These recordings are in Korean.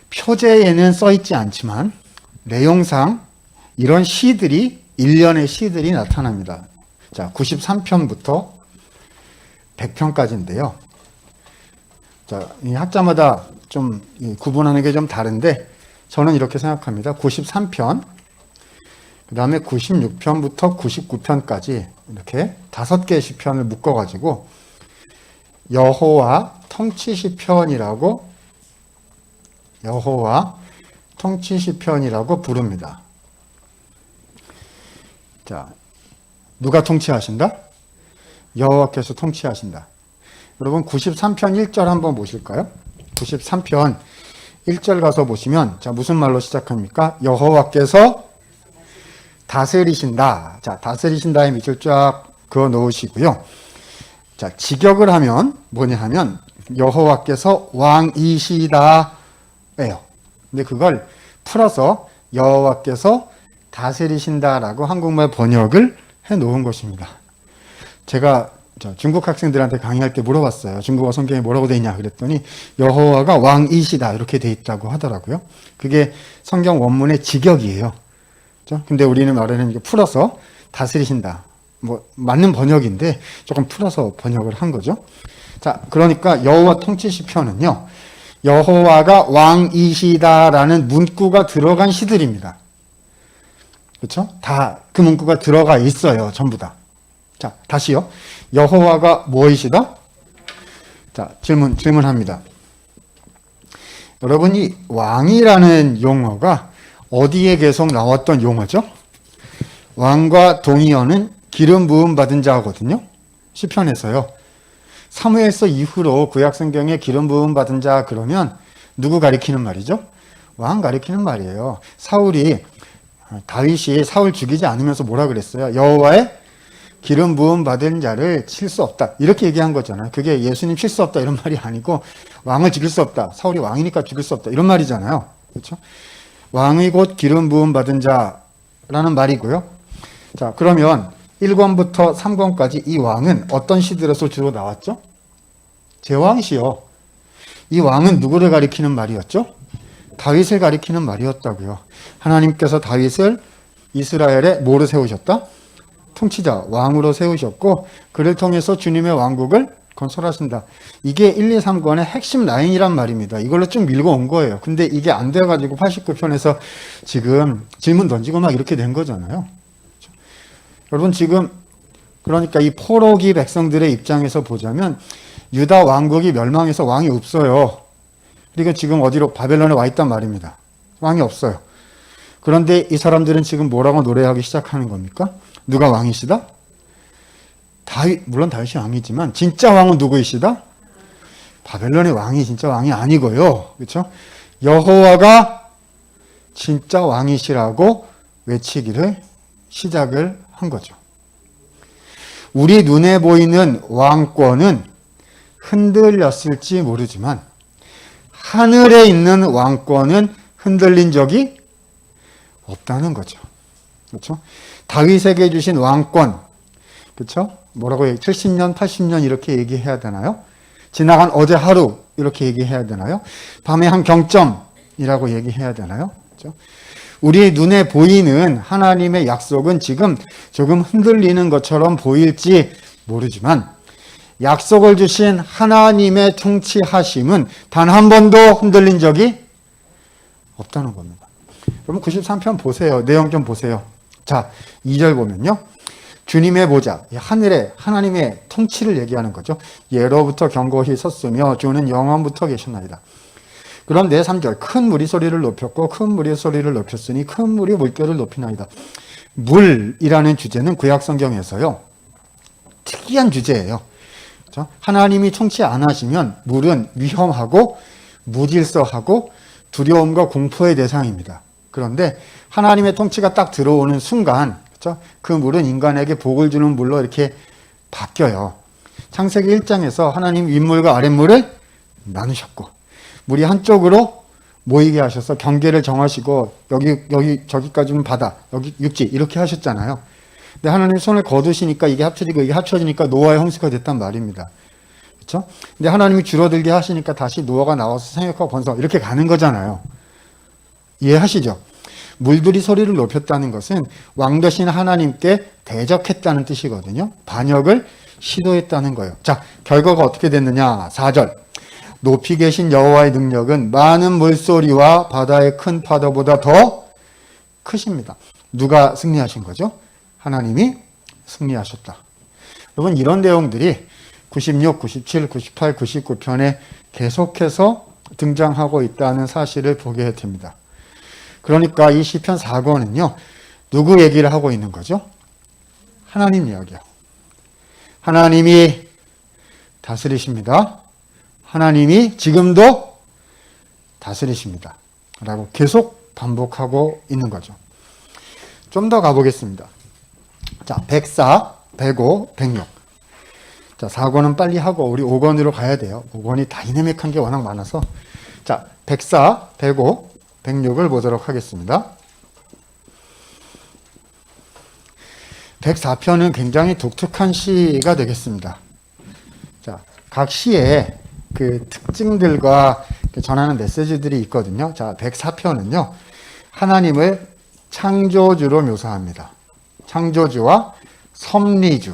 표제에는 써 있지 않지만 내용상 이런 시들이 일련의 시들이 나타납니다. 자, 93편부터 100편까지인데요. 자, 이 학자마다 좀 구분하는 게 좀 다른데 저는 이렇게 생각합니다. 93편, 그 다음에 96편부터 99편까지 이렇게 5개의 시편을 묶어가지고 여호와 통치시편이라고 부릅니다. 자, 누가 통치하신다? 여호와께서 통치하신다. 여러분 93편 1절 한번 보실까요? 93편 1절 가서 보시면 자, 무슨 말로 시작합니까? 여호와께서 다스리신다. 자, 다스리신다의 밑줄 쫙 그어 놓으시고요. 자, 직역을 하면 뭐냐 하면 여호와께서 왕이시다 예요. 근데 그걸 풀어서 여호와께서 다스리신다라고 한국말 번역을 해 놓은 것입니다. 제가 중국 학생들한테 강의할 때 물어봤어요. 중국어 성경에 뭐라고 돼 있냐 그랬더니 여호와가 왕이시다 이렇게 돼 있다고 하더라고요. 그게 성경 원문의 직역이에요. 그렇죠? 근데 우리는 말하는 이게 풀어서 다스리신다. 뭐 맞는 번역인데 조금 풀어서 번역을 한 거죠. 자, 그러니까 여호와 통치시편은요. 여호와가 왕이시다라는 문구가 들어간 시들입니다. 그렇죠? 다 그 문구가 들어가 있어요. 전부 다. 자, 다시요. 여호와가 무엇이시다? 자, 질문합니다. 여러분, 이 왕이라는 용어가 어디에 계속 나왔던 용어죠? 왕과 동의어는 기름 부음 받은 자거든요. 시편에서요. 사무엘서 이후로 구약 성경에 기름 부음 받은 자 그러면 누구 가리키는 말이죠? 왕 가리키는 말이에요. 다윗이 사울 죽이지 않으면서 뭐라 그랬어요? 여호와의 기름 부음 받은 자를 칠 수 없다. 이렇게 얘기한 거잖아요. 그게 예수님 칠 수 없다 이런 말이 아니고 왕을 죽일 수 없다. 사울이 왕이니까 죽일 수 없다. 이런 말이잖아요. 그렇죠? 왕이 곧 기름 부음 받은 자라는 말이고요. 자, 그러면 1권부터 3권까지 이 왕은 어떤 시들에서 주로 나왔죠? 제왕시요. 이 왕은 누구를 가리키는 말이었죠? 다윗을 가리키는 말이었다고요. 하나님께서 다윗을 이스라엘에 뭐로 세우셨다? 통치자, 왕으로 세우셨고 그를 통해서 주님의 왕국을 건설하신다. 이게 1, 2, 3권의 핵심 라인이란 말입니다. 이걸로 쭉 밀고 온 거예요. 근데 이게 안 돼가지고 89편에서 지금 질문 던지고 막 이렇게 된 거잖아요. 그렇죠? 여러분 지금 그러니까 이 포로기 백성들의 입장에서 보자면 유다 왕국이 멸망해서 왕이 없어요. 그러니까 지금 어디로 바벨론에 와 있단 말입니다. 왕이 없어요. 그런데 이 사람들은 지금 뭐라고 노래하기 시작하는 겁니까? 누가 왕이시다? 물론 다윗이 왕이지만 진짜 왕은 누구이시다? 바벨론의 왕이 진짜 왕이 아니고요. 그렇죠? 여호와가 진짜 왕이시라고 외치기를 시작을 한 거죠. 우리 눈에 보이는 왕권은 흔들렸을지 모르지만 하늘에 있는 왕권은 흔들린 적이 없다는 거죠. 그렇죠? 다윗에게 주신 왕권, 그렇죠? 뭐라고 해요? 70년, 80년 이렇게 얘기해야 되나요? 지나간 어제 하루 이렇게 얘기해야 되나요? 밤의 한 경점이라고 얘기해야 되나요? 그렇죠? 우리 눈에 보이는 하나님의 약속은 지금 조금 흔들리는 것처럼 보일지 모르지만 약속을 주신 하나님의 통치하심은 단 한 번도 흔들린 적이 없다는 겁니다. 여러분 93편 보세요. 내용 좀 보세요. 자, 2절 보면요. 주님의 보좌, 하늘에 하나님의 통치를 얘기하는 거죠. 예로부터 경고히 섰으며 주는 영원부터 계셨나이다. 그런데 3절, 큰 물이 소리를 높였고 큰 물이 소리를 높였으니 큰 물이 물결을 높이나이다. 물이라는 주제는 구약 성경에서요. 특이한 주제예요. 그렇죠? 하나님이 통치 안 하시면 물은 위험하고 무질서하고 두려움과 공포의 대상입니다. 그런데 하나님의 통치가 딱 들어오는 순간, 그렇죠? 그 물은 인간에게 복을 주는 물로 이렇게 바뀌어요. 창세기 1장에서 하나님 윗물과 아랫물을 나누셨고, 물이 한쪽으로 모이게 하셔서 경계를 정하시고, 여기, 저기까지는 바다, 여기 육지, 이렇게 하셨잖아요. 근데 하나님 손을 거두시니까 이게 합쳐지고 이게 합쳐지니까 노아의 홍수가 됐단 말입니다. 그렇죠? 근데 하나님이 줄어들게 하시니까 다시 노아가 나와서 생육하고 번성, 이렇게 가는 거잖아요. 이해하시죠? 물들이 소리를 높였다는 것은 왕 되신 하나님께 대적했다는 뜻이거든요. 반역을 시도했다는 거예요. 자, 결과가 어떻게 됐느냐? 4절. 높이 계신 여호와의 능력은 많은 물소리와 바다의 큰 파도보다 더 크십니다. 누가 승리하신 거죠? 하나님이 승리하셨다. 여러분, 이런 내용들이 96, 97, 98, 99편에 계속해서 등장하고 있다는 사실을 보게 됩니다. 그러니까 이 시편 4권은요. 누구 얘기를 하고 있는 거죠? 하나님 이야기요. 하나님이 다스리십니다. 하나님이 지금도 다스리십니다. 라고 계속 반복하고 있는 거죠. 좀 더 가보겠습니다. 자, 104, 105, 106. 자, 4권은 빨리 하고 우리 5권으로 가야 돼요. 5권이 다이내믹한 게 워낙 많아서. 자, 104, 105, 106을 보도록 하겠습니다. 104편은 굉장히 독특한 시가 되겠습니다. 자, 각 시에 그 특징들과 전하는 메시지들이 있거든요. 자, 104편은요. 하나님을 창조주로 묘사합니다. 창조주와 섭리주.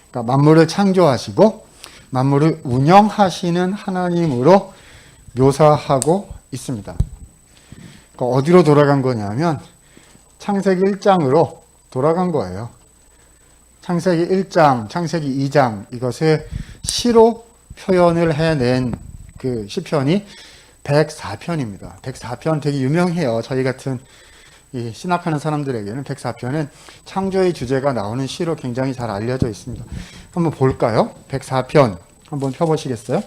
그러니까 만물을 창조하시고 만물을 운영하시는 하나님으로 묘사하고 있습니다. 그러니까 어디로 돌아간 거냐면 창세기 1장으로 돌아간 거예요. 창세기 1장, 창세기 2장 이것을 시로 표현을 해낸 그 시편이 104편입니다. 104편 되게 유명해요. 저희 같은 이 신학하는 사람들에게는 104편은 창조의 주제가 나오는 시로 굉장히 잘 알려져 있습니다. 한번 볼까요? 104편 한번 펴보시겠어요?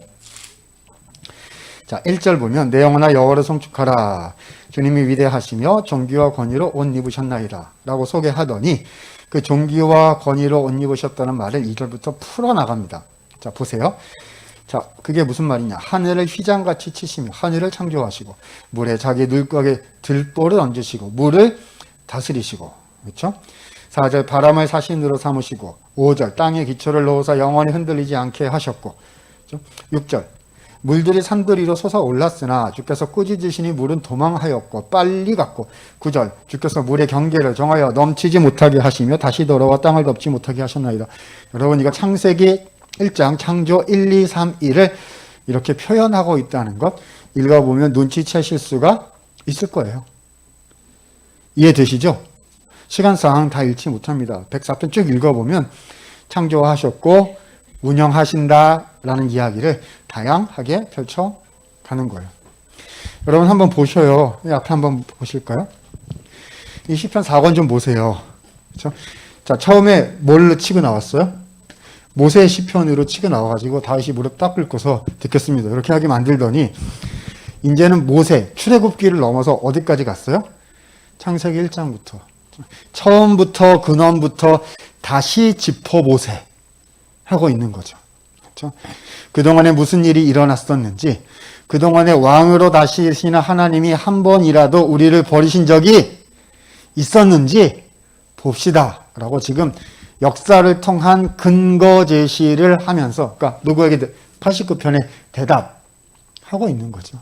자, 1절 보면 내 영혼아 여호와를 송축하라. 주님이 위대하시며 존귀와 권위로 옷 입으셨나이다. 라고 소개하더니 그 존귀와 권위로 옷 입으셨다는 말을 2절부터 풀어나갑니다. 자, 보세요. 자, 그게 무슨 말이냐. 하늘을 휘장같이 치시며 하늘을 창조하시고 물에 자기 눈가에 들보를 얹으시고 물을 다스리시고. 그렇죠? 4절 바람을 사신으로 삼으시고 5절 땅에 기초를 놓으사 영원히 흔들리지 않게 하셨고. 그렇죠? 6절 물들이 산들 위로 솟아올랐으나 주께서 꾸짖으시니 물은 도망하였고 빨리 갔고. 9절 주께서 물의 경계를 정하여 넘치지 못하게 하시며 다시 돌아와 땅을 덮지 못하게 하셨나이다. 여러분, 이거 창세기 1장 창조 1, 2, 3, 1을 이렇게 표현하고 있다는 것 읽어보면 눈치채실 수가 있을 거예요. 이해되시죠? 시간상 다 읽지 못합니다. 104편 쭉 읽어보면 창조하셨고 운영하신다라는 이야기를 다양하게 펼쳐가는 거예요. 여러분 한번 보셔요. 앞에 한번 보실까요? 이 시편 4권 좀 보세요. 그렇죠? 자, 처음에 뭘로 치고 나왔어요? 모세의 시편으로 치고 나와가지고 다윗이 무릎 딱 꿇고서 듣겠습니다. 이렇게 하게 만들더니 이제는 모세 출애굽기를 넘어서 어디까지 갔어요? 창세기 1장부터 처음부터 근원부터 다시 짚어보세 하고 있는 거죠. 그렇죠? 그동안에 무슨 일이 일어났었는지, 그동안에 왕으로 다스리시는 하나님이 한 번이라도 우리를 버리신 적이 있었는지 봅시다 라고 지금 역사를 통한 근거 제시를 하면서, 그러니까 누구에게 89편에 대답하고 있는 거죠.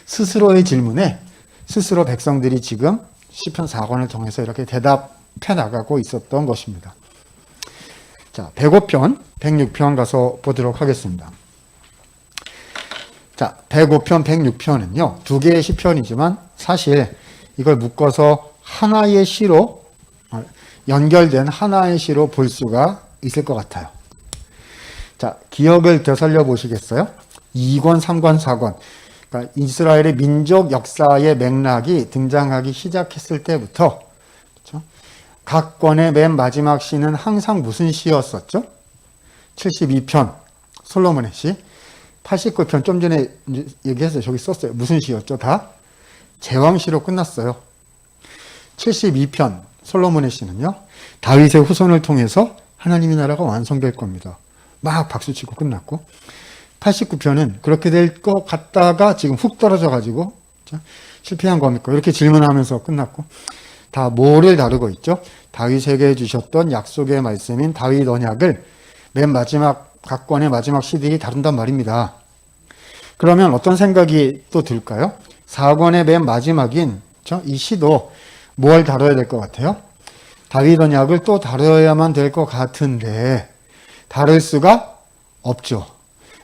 스스로의 질문에 스스로 백성들이 지금 시편 4권을 통해서 이렇게 대답해 나가고 있었던 것입니다. 자, 105편, 106편 가서 보도록 하겠습니다. 자, 105편, 106편은요, 두 개의 시편이지만 사실 이걸 묶어서 하나의 시로 연결된 하나의 시로 볼 수가 있을 것 같아요. 자, 기억을 되살려 보시겠어요? 2권, 3권, 4권. 그러니까 이스라엘의 민족 역사의 맥락이 등장하기 시작했을 때부터, 그렇죠? 각 권의 맨 마지막 시는 항상 무슨 시였었죠? 72편, 솔로몬의 시. 89편, 좀 전에 얘기했어요. 저기 썼어요. 무슨 시였죠? 다 제왕시로 끝났어요. 72편, 솔로몬의 시는요, 다윗의 후손을 통해서 하나님의 나라가 완성될 겁니다. 막 박수치고 끝났고, 89편은 그렇게 될 것 같다가 지금 훅 떨어져가지고 실패한 겁니까? 이렇게 질문하면서 끝났고, 다 뭐를 다루고 있죠? 다윗에게 주셨던 약속의 말씀인 다윗 언약을 맨 마지막 각 권의 마지막 시들이 다룬단 말입니다. 그러면 어떤 생각이 또 들까요? 4권의 맨 마지막인 이 시도 뭘 다뤄야 될 것 같아요? 다윗 언약을 또 다뤄야만 될 것 같은데 다룰 수가 없죠.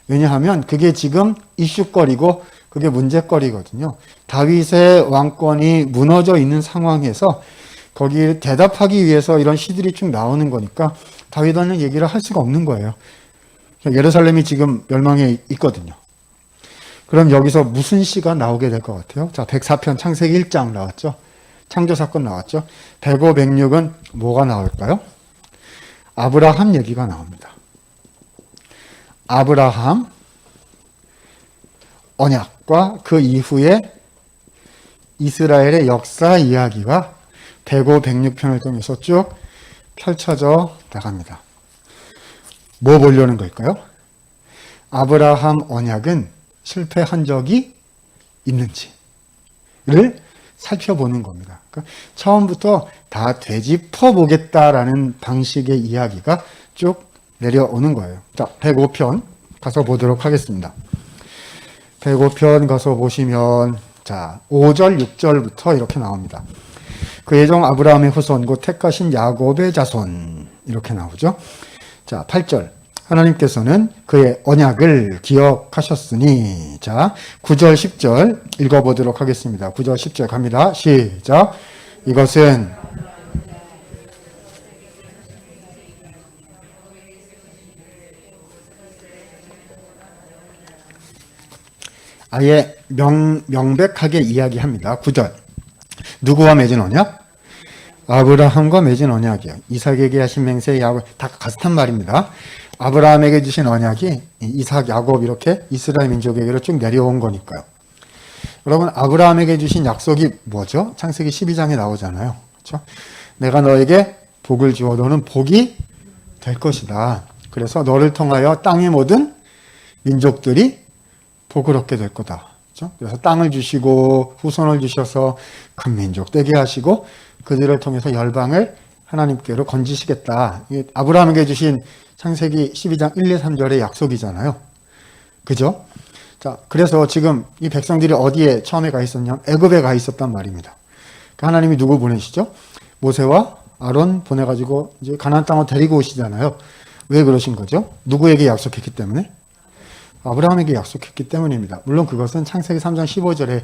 왜냐하면 그게 지금 이슈거리고 그게 문제거리거든요. 다윗의 왕권이 무너져 있는 상황에서 거기에 대답하기 위해서 이런 시들이 쭉 나오는 거니까 다윗 언약 얘기를 할 수가 없는 거예요. 예루살렘이 지금 멸망해 있거든요. 그럼 여기서 무슨 시가 나오게 될 것 같아요? 자, 104편 창세기 1장 나왔죠. 창조사건 나왔죠. 105, 106은 뭐가 나올까요? 아브라함 얘기가 나옵니다. 아브라함 언약과 그 이후에 이스라엘의 역사 이야기가 105, 106편을 통해서 쭉 펼쳐져 나갑니다. 뭐 보려는 걸까요? 아브라함 언약은 실패한 적이 있는지를 살펴보는 겁니다. 그러니까 처음부터 다 되짚어 보겠다라는 방식의 이야기가 쭉 내려오는 거예요. 자, 105편 가서 보도록 하겠습니다. 105편 가서 보시면 자, 5절, 6절부터 이렇게 나옵니다. 그의 종 아브라함의 후손 곧 택하신 야곱의 자손 이렇게 나오죠. 자, 8절. 하나님께서는 그의 언약을 기억하셨으니 자 9절 10절 읽어보도록 하겠습니다. 9절 10절 갑니다. 시작. 이것은 아예 명백하게 이야기합니다. 9절 누구와 맺은 언약? 아브라함과 맺은 언약이요. 이삭에게 하신 맹세 야곱 다 같은 말입니다. 아브라함에게 주신 언약이 이삭, 야곱 이렇게 이스라엘 민족에게로 쭉 내려온 거니까요. 여러분 아브라함에게 주신 약속이 뭐죠? 창세기 12장에 나오잖아요. 그렇죠? 내가 너에게 복을 주어 너는 복이 될 것이다. 그래서 너를 통하여 땅의 모든 민족들이 복을 얻게 될 거다. 그렇죠? 그래서 땅을 주시고 후손을 주셔서 큰 민족 되게 하시고 그들을 통해서 열방을 하나님께로 건지시겠다. 아브라함에게 주신 창세기 12장 1, 2, 3절의 약속이잖아요. 그죠? 자, 그래서 지금 이 백성들이 어디에 처음에 가 있었냐? 애굽에 가 있었단 말입니다. 그러니까 하나님이 누구 보내시죠? 모세와 아론 보내가지고 이제 가나안 땅으로 데리고 오시잖아요. 왜 그러신 거죠? 누구에게 약속했기 때문에? 아브라함에게 약속했기 때문입니다. 물론 그것은 창세기 3장 15절에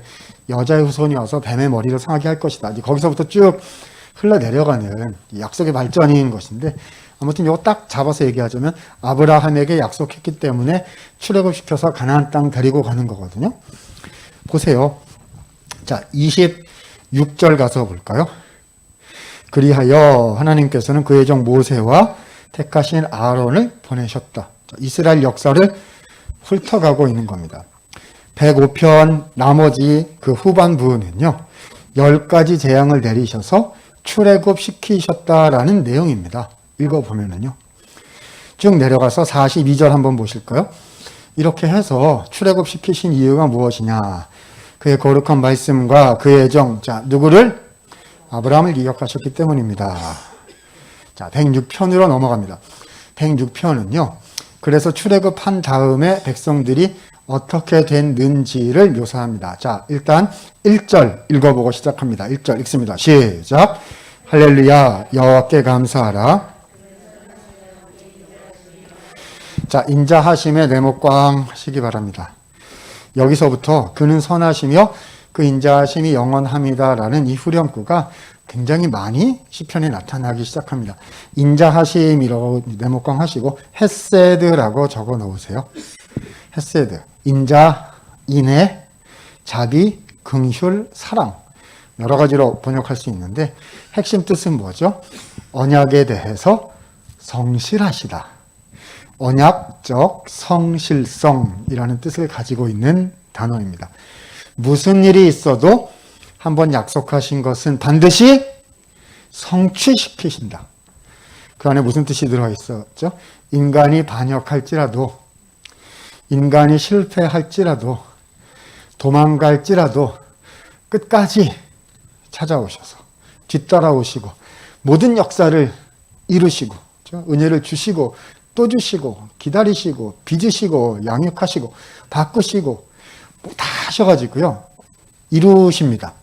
여자의 후손이 와서 뱀의 머리를 상하게 할 것이다. 이제 거기서부터 쭉 흘러내려가는 약속의 발전인 것인데 아무튼 이거 딱 잡아서 얘기하자면 아브라함에게 약속했기 때문에 출애굽시켜서 가나안 땅 데리고 가는 거거든요. 보세요. 자, 26절 가서 볼까요? 그리하여 하나님께서는 그의 종 모세와 택하신 아론을 보내셨다. 자, 이스라엘 역사를 훑어가고 있는 겁니다. 105편 나머지 그 후반부는요. 10가지 재앙을 내리셔서 출애굽시키셨다라는 내용입니다. 읽어보면은요. 쭉 내려가서 42절 한번 보실까요? 이렇게 해서 출애굽시키신 이유가 무엇이냐? 그의 거룩한 말씀과 그의 정, 자, 누구를? 아브라함을 기억하셨기 때문입니다. 자, 106편으로 넘어갑니다. 106편은요. 그래서 출애굽한 다음에 백성들이 어떻게 됐는지를 묘사합니다. 자, 일단 1절 읽어보고 시작합니다. 1절 읽습니다. 시작. 할렐루야, 여호와께 감사하라. 자, 인자하심에 내목광 하시기 바랍니다. 여기서부터 그는 선하시며 그 인자하심이 영원합니다라는 이 후렴구가 굉장히 많이 시편에 나타나기 시작합니다. 인자하심이라고 네모광 하시고 헤세드라고 적어 놓으세요. 헤세드, 인자, 인애, 자비, 긍휼, 사랑 여러 가지로 번역할 수 있는데 핵심 뜻은 뭐죠? 언약에 대해서 성실하시다. 언약적 성실성이라는 뜻을 가지고 있는 단어입니다. 무슨 일이 있어도 한번 약속하신 것은 반드시 성취시키신다. 그 안에 무슨 뜻이 들어있었죠? 인간이 반역할지라도, 인간이 실패할지라도, 도망갈지라도 끝까지 찾아오셔서 뒤따라오시고 모든 역사를 이루시고 은혜를 주시고 또 주시고 기다리시고 빚으시고 양육하시고 바꾸시고 다 하셔가지고요. 이루십니다.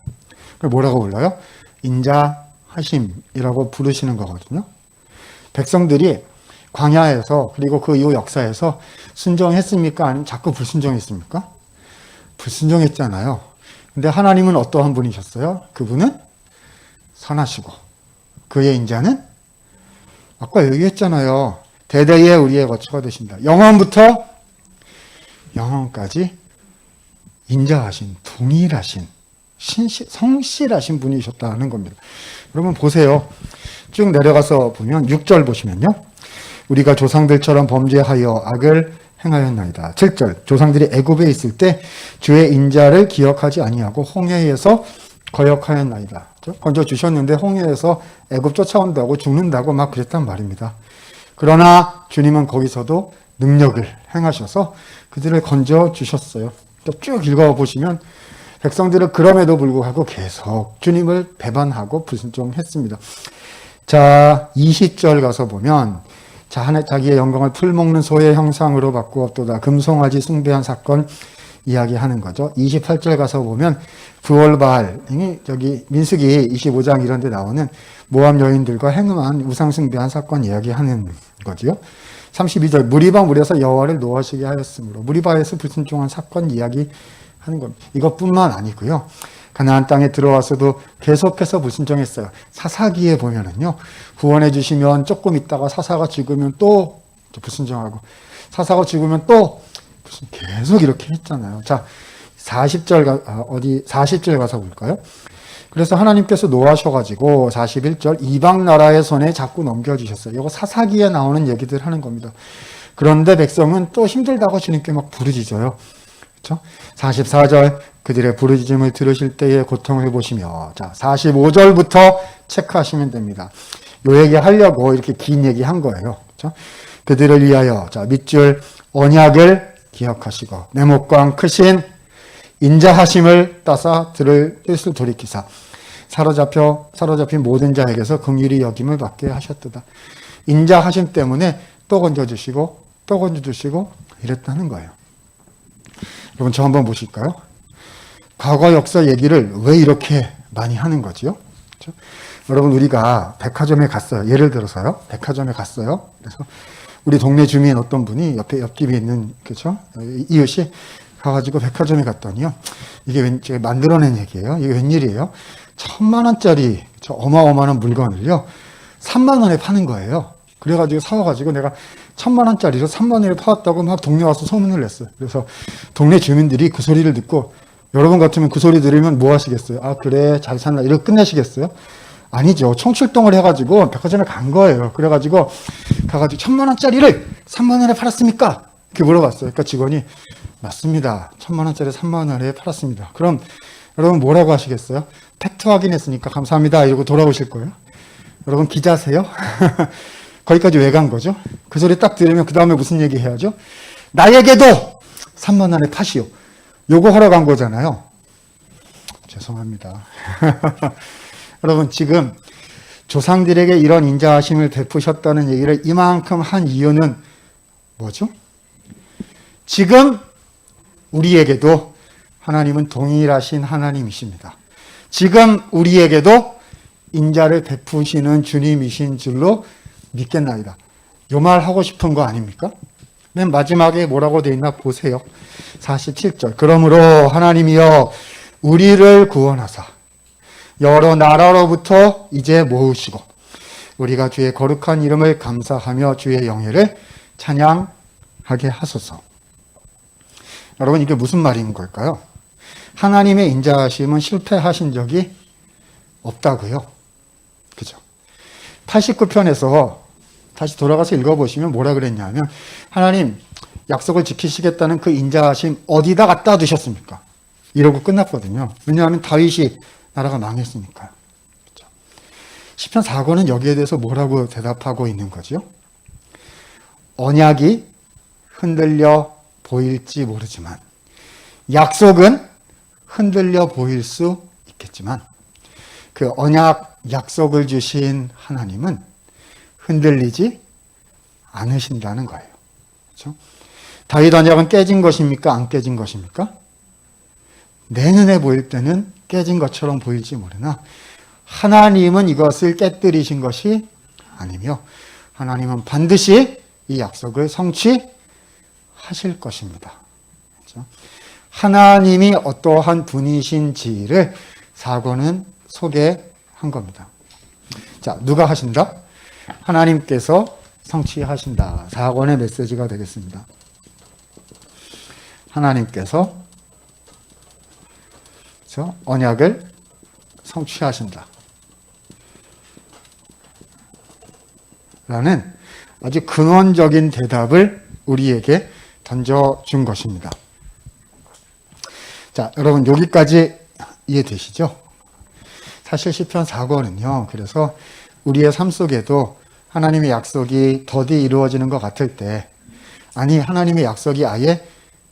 그걸 뭐라고 불러요? 인자하심이라고 부르시는 거거든요. 백성들이 광야에서 그리고 그 이후 역사에서 순종했습니까? 아니면 자꾸 불순종했습니까? 불순종했잖아요. 근데 하나님은 어떠한 분이셨어요? 그분은 선하시고 그의 인자는 아까 얘기했잖아요. 대대에 우리의 거처가 되신다. 영원부터 영원까지 인자하신, 동일하신, 성실하신 분이셨다는 겁니다. 여러분 보세요. 쭉 내려가서 보면 6절 보시면요. 우리가 조상들처럼 범죄하여 악을 행하였나이다. 7절 조상들이 애굽에 있을 때 주의 인자를 기억하지 아니하고 홍해에서 거역하였나이다. 건져 주셨는데 홍해에서 애굽 쫓아온다고 죽는다고 막 그랬단 말입니다. 그러나 주님은 거기서도 능력을 행하셔서 그들을 건져 주셨어요. 쭉 읽어보시면 백성들은 그럼에도 불구하고 계속 주님을 배반하고 불순종했습니다. 자, 20절 가서 보면 자기의 영광을 풀먹는 소의 형상으로 바꾸었도다. 금송아지 숭배한 사건 이야기하는 거죠. 28절 가서 보면 부올바알, 저기 민수기 25장 이런 데 나오는 모압 여인들과 행음한 우상 숭배한 사건 이야기하는 거지요. 32절 무리바 물에서 여호와를 노하시게 하였으므로 무리바에서 불순종한 사건 이야기하는 겁니다. 이것뿐만 아니고요. 가나안 땅에 들어와서도 계속해서 불순종했어요. 사사기에 보면은요. 구원해 주시면 조금 있다가 사사가 죽으면 또 불순종하고 사사가 죽으면 또 계속 이렇게 했잖아요. 자, 40절 가서 볼까요? 그래서 하나님께서 노하셔가지고 41절 이방 나라의 손에 자꾸 넘겨주셨어요. 이거 사사기에 나오는 얘기들 하는 겁니다. 그런데 백성은 또 힘들다고 주님께 막 부르짖어요. 그렇죠? 44절 그들의 부르짖음을 들으실 때의 고통을 보시며 자 45절부터 체크하시면 됩니다. 요 얘기 하려고 이렇게 긴 얘기 한 거예요. 그렇죠? 그들을 위하여 자 밑줄 언약을 기억하시고 내목광 크신 인자하심을 따사 들을 뜻을 돌이키사 사로잡힌 모든 자에게서 긍휼히 여김을 받게 하셨도다. 인자하심 때문에 또 건져주시고 또 건져주시고 이랬다는 거예요. 여러분 저 한번 보실까요? 과거 역사 얘기를 왜 이렇게 많이 하는 거지요? 그렇죠? 여러분 우리가 백화점에 갔어요. 예를 들어서요. 백화점에 갔어요. 그래서 우리 동네 주민 어떤 분이 옆집에 있는 그렇죠? 이웃이 가가지고 백화점에 갔더니요. 이게 제가 만들어낸 얘기예요. 이게 웬일이에요? 1,000만 원짜리 저 어마어마한 물건을요. 3만 원에 파는 거예요. 그래가지고 사와가지고 내가 1,000만 원짜리로 3만 원에 팔았다고 막 동네 와서 소문을 냈어요. 그래서 동네 주민들이 그 소리를 듣고 여러분 같으면 그 소리 들으면 뭐 하시겠어요? 아 그래 잘 샀나 이렇게 끝내시겠어요? 아니죠. 총출동을 해가지고 백화점에 간 거예요. 그래가지고 가가지고 1,000만 원짜리를 3만 원에 팔았습니까? 이렇게 물어봤어요. 그러니까 직원이 맞습니다. 1,000만 원짜리 3만 원에 팔았습니다. 그럼 여러분 뭐라고 하시겠어요? 팩트 확인했으니까 감사합니다. 이러고 돌아오실 거예요. 여러분 기자세요? 거기까지 왜 간 거죠? 그 소리 딱 들으면 그 다음에 무슨 얘기 해야죠? 나에게도 3만 원에 파시오. 요거 하러 간 거잖아요. 죄송합니다. 여러분 지금 조상들에게 이런 인자하심을 베푸셨다는 얘기를 이만큼 한 이유는 뭐죠? 지금 우리에게도 하나님은 동일하신 하나님이십니다. 지금 우리에게도 인자를 베푸시는 주님이신 줄로 믿겠나이다. 요 말 하고 싶은 거 아닙니까? 맨 마지막에 뭐라고 돼 있나 보세요. 47절. 그러므로 하나님이여 우리를 구원하사 여러 나라로부터 이제 모으시고 우리가 주의 거룩한 이름을 감사하며 주의 영예를 찬양하게 하소서. 여러분 이게 무슨 말인 걸까요? 하나님의 인자하심은 실패하신 적이 없다고요. 그죠? 89편에서 다시 돌아가서 읽어보시면 뭐라 그랬냐면 하나님 약속을 지키시겠다는 그 인자하심 어디다 갖다 두셨습니까? 이러고 끝났거든요. 왜냐하면 다윗이 나라가 망했으니까요. 그렇죠? 시편 4권은 여기에 대해서 뭐라고 대답하고 있는 거죠? 언약이 흔들려 보일지 모르지만 약속은 흔들려 보일 수 있겠지만 그 언약 약속을 주신 하나님은 흔들리지 않으신다는 거예요. 그렇죠? 다윗 언약은 깨진 것입니까? 안 깨진 것입니까? 내 눈에 보일 때는 깨진 것처럼 보일지 모르나 하나님은 이것을 깨뜨리신 것이 아니며 하나님은 반드시 이 약속을 성취하실 것입니다. 그렇죠? 하나님이 어떠한 분이신지를 사고는 소개한 겁니다. 자, 누가 하신다? 하나님께서 성취하신다. 사고의 메시지가 되겠습니다. 하나님께서 언약을 성취하신다. 라는 아주 근원적인 대답을 우리에게 던져준 것입니다. 자, 여러분 여기까지 이해되시죠? 사실 시편 4권은요. 그래서 우리의 삶 속에도 하나님의 약속이 더디 이루어지는 것 같을 때, 아니 하나님의 약속이 아예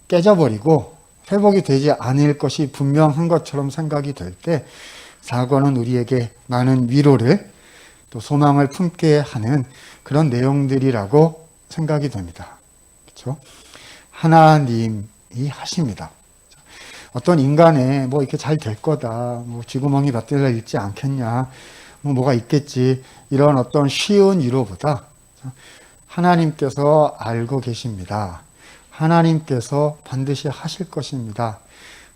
깨져버리고 회복이 되지 않을 것이 분명한 것처럼 생각이 될 때 4권은 우리에게 많은 위로를 또 소망을 품게 하는 그런 내용들이라고 생각이 됩니다. 그렇죠? 하나님이 하십니다. 어떤 인간의 뭐 이렇게 잘 될 거다, 뭐 쥐구멍이 몇 대가 있지 않겠냐, 뭐가 있겠지, 이런 어떤 쉬운 위로보다 하나님께서 알고 계십니다. 하나님께서 반드시 하실 것입니다.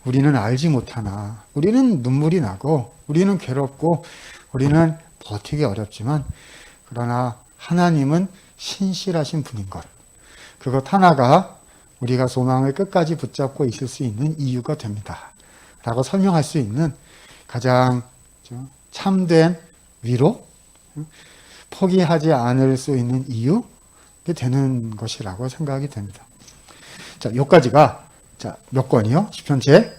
우리는 알지 못하나, 우리는 눈물이 나고, 우리는 괴롭고, 우리는 버티기 어렵지만, 그러나 하나님은 신실하신 분인 것. 그것 하나가 우리가 소망을 끝까지 붙잡고 있을 수 있는 이유가 됩니다. 라고 설명할 수 있는 가장 참된 위로, 포기하지 않을 수 있는 이유가 되는 것이라고 생각이 됩니다. 자, 여기까지가 몇 권이요? 시편 제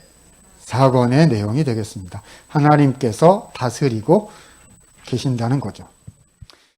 4권의 내용이 되겠습니다. 하나님께서 다스리고 계신다는 거죠.